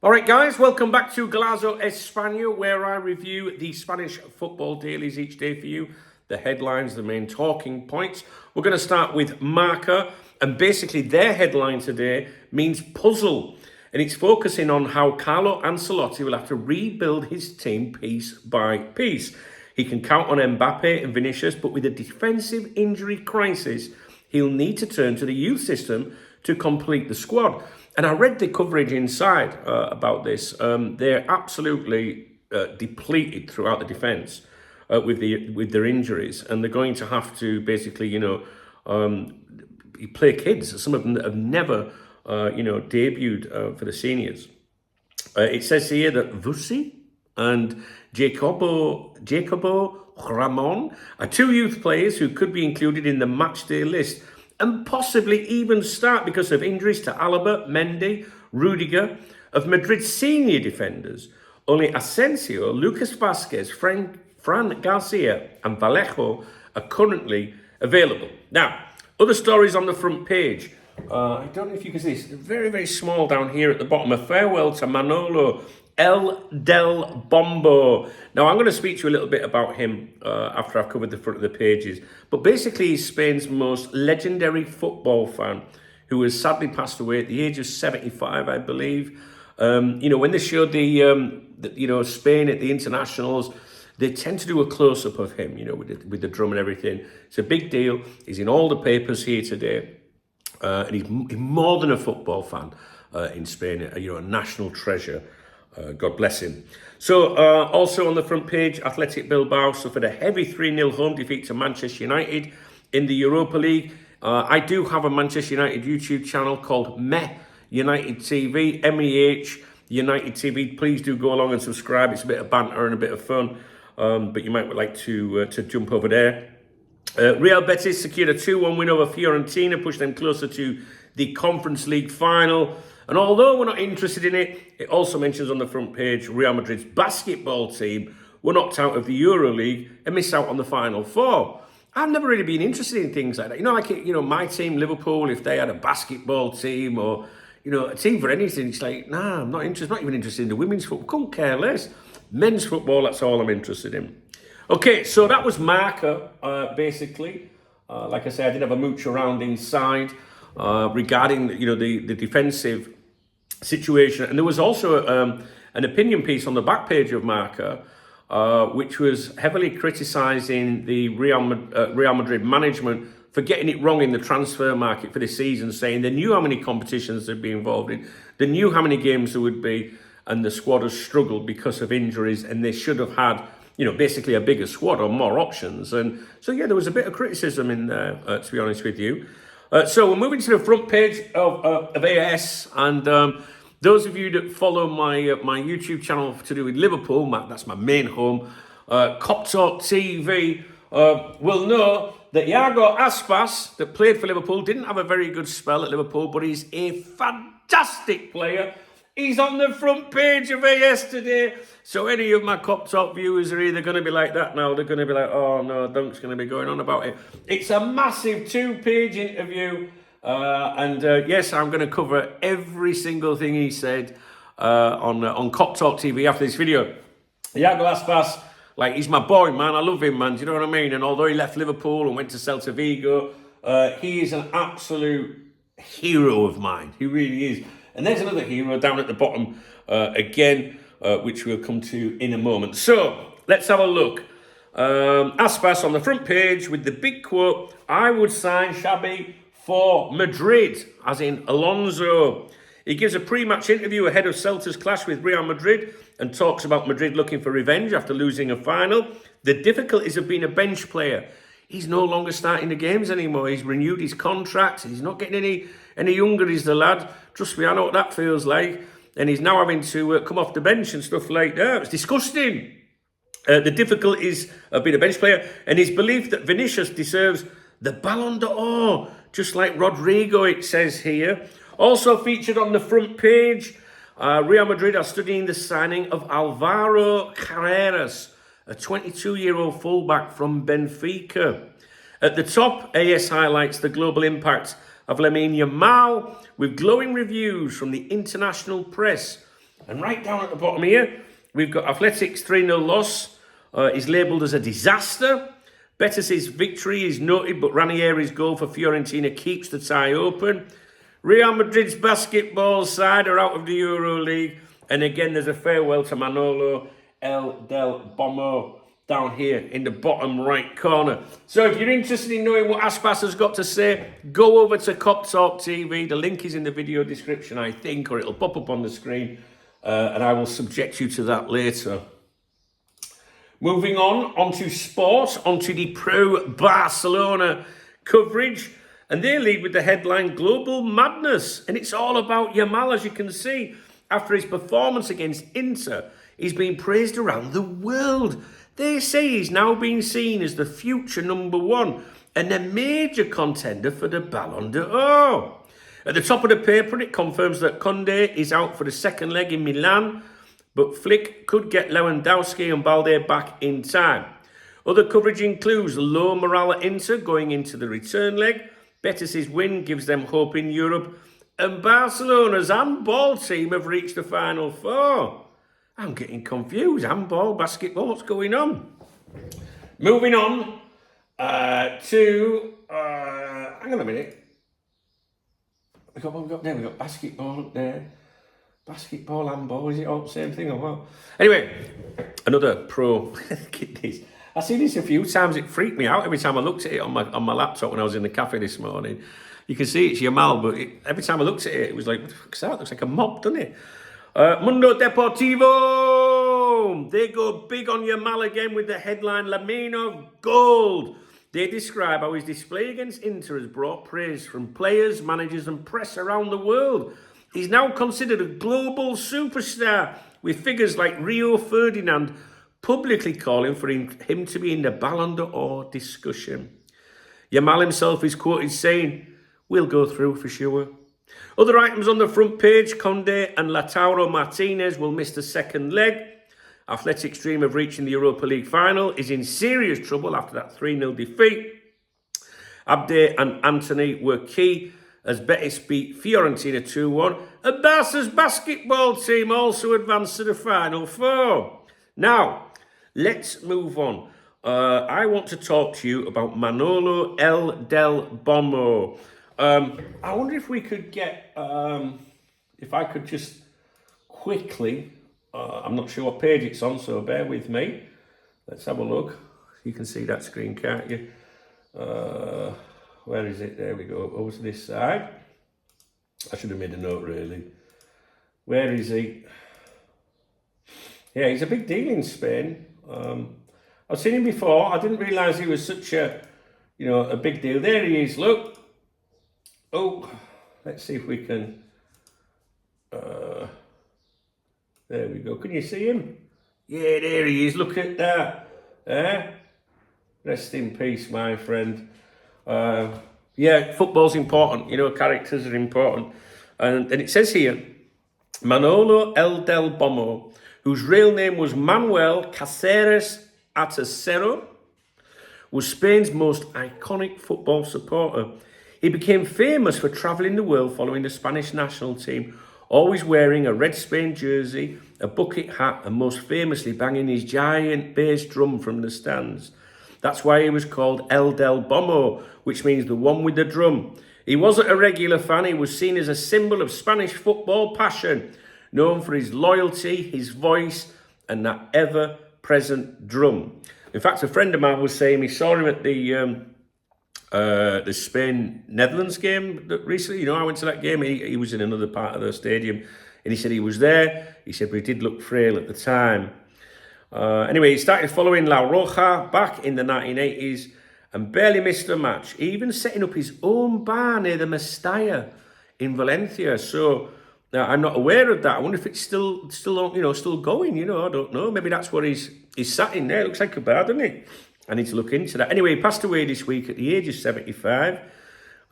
All right, guys, welcome back to Golazo España, where I review the Spanish football dailies each day for you, the headlines, the main talking points. We're going to start with MARCA, and basically their headline today means puzzle, and it's focusing on how Carlo Ancelotti will have to rebuild his team piece by piece. He can count on Mbappe and Vinicius, but with a defensive injury crisis, he'll need to turn to the youth system to complete the squad. And I read the coverage inside about this. They're absolutely depleted throughout the defence with their injuries, and they're going to have to basically, play kids. Some of them that have never, debuted for the seniors. It says here that Vusi and Jacobo Ramon are two youth players who could be included in the matchday list and possibly even start because of injuries to Alaba, Mendy, Rudiger. Of Madrid's senior defenders, only Asensio, Lucas Vazquez, Fran Garcia and Vallejo are currently available. Now, other stories on the front page. I don't know if you can see this, very, very small down here at the bottom. A farewell to Manolo, El del Bombo. Now, I'm going to speak to you a little bit about him after I've covered the front of the pages. But basically, he's Spain's most legendary football fan who has sadly passed away at the age of 75, I believe. When they showed the Spain at the internationals, they tend to do a close-up of him, with the drum and everything. It's a big deal. He's in all the papers here today. And he's more than a football fan in Spain, a national treasure. God bless him. So, also on the front page, Athletic Bilbao suffered a heavy 3-0 home defeat to Manchester United in the Europa League. I do have a Manchester United YouTube channel called Meh United TV, MEH United TV. Please do go along and subscribe. It's a bit of banter and a bit of fun, but you might like to jump over there. Real Betis secured a 2-1 win over Fiorentina, pushed them closer to the Conference League final. And although we're not interested in it, it also mentions on the front page Real Madrid's basketball team were knocked out of the Euro League and missed out on the Final Four. I've never really been interested in things like that. My team, Liverpool, if they had a basketball team or, a team for anything, it's like, nah, I'm not interested. Not even interested in the women's football. Couldn't care less. Men's football, that's all I'm interested in. Okay, so that was MARCA, basically. Like I said, I did have a mooch around inside regarding, the defensive situation. And there was also an opinion piece on the back page of MARCA, which was heavily criticising the Real Madrid management for getting it wrong in the transfer market for this season, saying they knew how many competitions they'd be involved in, they knew how many games there would be, and the squad has struggled because of injuries, and they should have had, basically a bigger squad or more options. And so, yeah, there was a bit of criticism in there, to be honest with you. So we're moving to the front page of AS, and those of you that follow my YouTube channel to do with Liverpool, that's my main home, Cop Talk TV, will know that Iago Aspas, that played for Liverpool, didn't have a very good spell at Liverpool, but he's a fantastic player. He's on the front page of AS today. So any of my Cop Talk viewers are either going to be like that now, they're going to be like, oh no, Dunk's going to be going on about it. It's a massive 2-page interview. Yes, I'm going to cover every single thing he said on Cop Talk TV after this video. Iago Aspas, he's my boy, man. I love him, man. Do you know what I mean? And although he left Liverpool and went to Celta Vigo, he is an absolute hero of mine. He really is. And there's another hero down at the bottom again, which we'll come to in a moment. So let's have a look. Aspas on the front page with the big quote, "I would sign Xabi for Madrid," as in Alonso. He gives a pre-match interview ahead of Celta's clash with Real Madrid and talks about Madrid looking for revenge after losing a final. The difficulties of being a bench player. He's no longer starting the games anymore. He's renewed his contract. He's not getting any younger, is the lad. Trust me, I know what that feels like. And he's now having to come off the bench and stuff like that. It's disgusting. The difficulties of being a bench player and his belief that Vinicius deserves the Ballon d'Or, just like Rodrigo, it says here. Also featured on the front page, Real Madrid are studying the signing of Alvaro Carreras, a 22-year-old fullback from Benfica. At the top, AS highlights the global impact of Lamine with glowing reviews from the international press. And right down at the bottom here, we've got Athletics 3-0 loss. Is labelled as a disaster. Betis' victory is noted, but Ranieri's goal for Fiorentina keeps the tie open. Real Madrid's basketball side are out of the Euro League. And again, there's a farewell to Manolo del Bombo down here in the bottom right corner. So if you're interested in knowing what Aspas has got to say, go over to Cop Talk TV. The link is in the video description, I think, or it'll pop up on the screen. And I will subject you to that later. Moving onto sport, onto the pro Barcelona coverage. And they lead with the headline, Global Madness. And it's all about Yamal, as you can see. After his performance against Inter, he's been praised around the world. They say he's now being seen as the future #1 and a major contender for the Ballon d'Or. At the top of the paper, it confirms that Koundé is out for the second leg in Milan, but Flick could get Lewandowski and Balde back in time. Other coverage includes low morale at Inter going into the return leg. Betis' win gives them hope in Europe. And Barcelona's handball team have reached the Final Four. I'm getting confused. Handball, basketball, what's going on? Moving on to... hang on a minute. We got basketball up there. Basketball, handball, is it all the same thing or what? Anyway, another pro. Look at this. I've seen this a few times. It freaked me out every time I looked at it on my laptop when I was in the cafe this morning. You can see it's Yamal, but every time I looked at it, it was like, what the fuck's that? It looks like a mob, doesn't it? Mundo Deportivo. They go big on Yamal again with the headline, Lamine of gold. They describe how his display against Inter has brought praise from players, managers and press around the world. He's now considered a global superstar, with figures like Rio Ferdinand publicly calling for him to be in the Ballon d'Or discussion. Yamal himself is quoted saying, "We'll go through for sure." Other items on the front page, Koundé and Lautaro Martinez will miss the second leg. Athletics' dream of reaching the Europa League final is in serious trouble after that 3-0 defeat. Abde and Anthony were key as Betis beat Fiorentina 2-1. And Barca's basketball team also advanced to the Final Four. Now, let's move on. I want to talk to you about Manolo del Bombo. I wonder if we could get, if I could just quickly, I'm not sure what page it's on, so bear with me. Let's have a look. You can see that screen, can't you? Where is it? There we go. Over to this side. I should have made a note, really. Where is he? Yeah, he's a big deal in Spain. I've seen him before. I didn't realise he was such a, a big deal. There he is, look. Oh, let's see if we can... there we go. Can you see him? Yeah, there he is. Look at that. Rest in peace, my friend. Yeah, football's important. Characters are important. And it says here, Manolo del Bombo, whose real name was Manuel Cáceres Atacero, was Spain's most iconic football supporter. He became famous for travelling the world following the Spanish national team, always wearing a red Spain jersey, a bucket hat, and most famously banging his giant bass drum from the stands. That's why he was called El del Bombo, which means the one with the drum. He wasn't a regular fan. He was seen as a symbol of Spanish football passion, known for his loyalty, his voice, and that ever-present drum. In fact, a friend of mine was saying he saw him at the Spain-Netherlands game recently. I went to that game. He was in another part of the stadium, and he said he was there. He said, but he did look frail at the time. Anyway, he started following La Roja back in the 1980s and barely missed a match, even setting up his own bar near the Mestalla in Valencia. So I'm not aware of that. I wonder if it's still going. I don't know. Maybe that's what he's sat in there. It looks like a bar, doesn't it? I need to look into that. Anyway, he passed away this week at the age of 75.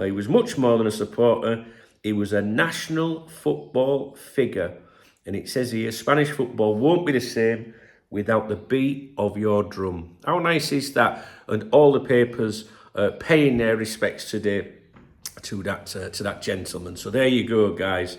He was much more than a supporter. He was a national football figure. And it says here, Spanish football won't be the same without the beat of your drum. How nice is that? And all the papers paying their respects today to that gentleman. So there you go, guys.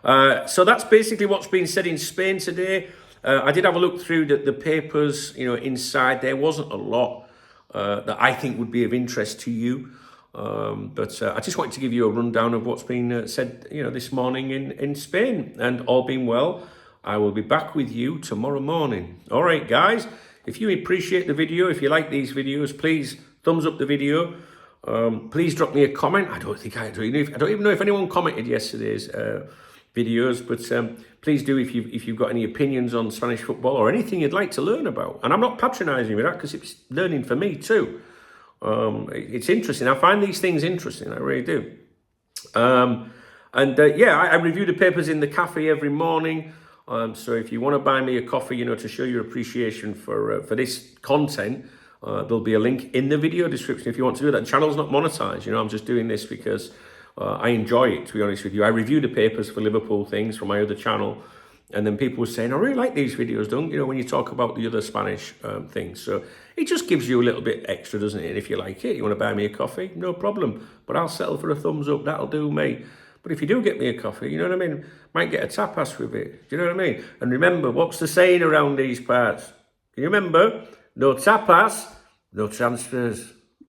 So that's basically what's been said in Spain today. I did have a look through the papers, inside. There wasn't a lot that I think would be of interest to you. But I just wanted to give you a rundown of what's been said, this morning in Spain. And all being well, I will be back with you tomorrow morning. All right, guys. If you appreciate the video, if you like these videos, please thumbs up the video. Please drop me a comment. I don't even know if anyone commented yesterday's videos, but please do if you've got any opinions on Spanish football or anything you'd like to learn about. And I'm not patronising with that, because it's learning for me too. It's interesting. I find these things interesting. I really do. I review the papers in the cafe every morning. So if you want to buy me a coffee, to show your appreciation for this content, there'll be a link in the video description if you want to do that. The channel's not monetized. I'm just doing this because I enjoy it, to be honest with you. I review the papers for Liverpool things from my other channel, and then people were saying, I really like these videos, Duncan, when you talk about the other Spanish things. So it just gives you a little bit extra, doesn't it? And if you like it, you want to buy me a coffee, no problem. But I'll settle for a thumbs up. That'll do me. But if you do get me a coffee, you know what I mean? Might get a tapas with it. Do you know what I mean? And remember, what's the saying around these parts? Can you remember? No tapas, no transfers.